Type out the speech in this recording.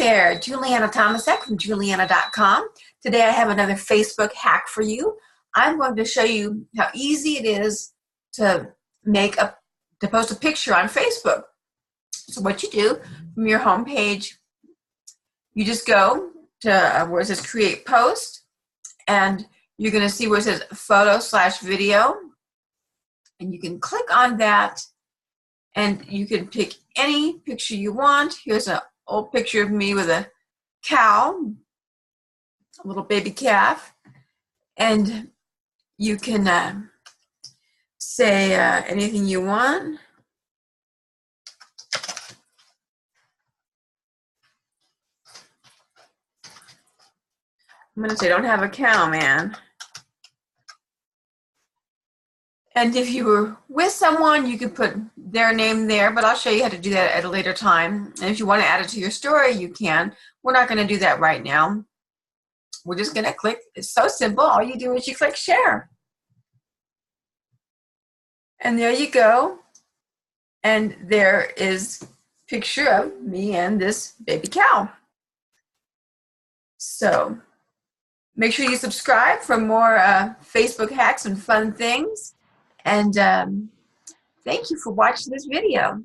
there, Juliana Tomasek from Juliana.com. Today I have another Facebook hack for you. I'm going to show you how easy it is to post a picture on Facebook. So what you do from your home page, you just go to where it says create post, and you're going to see where it says photo/video, and you can click on that and you can pick any picture you want. Here's an old picture of me with a cow, a little baby calf, and you can say anything you want. I'm going to say, don't have a cow, man. And if you were with someone, you could put their name there, but I'll show you how to do that at a later time. And if you want to add it to your story, you can. We're not going to do that right now. We're just going to click. It's so simple. All you do is you click share. And there you go. And there is a picture of me and this baby cow. So make sure you subscribe for more Facebook hacks and fun things. And thank you for watching this video.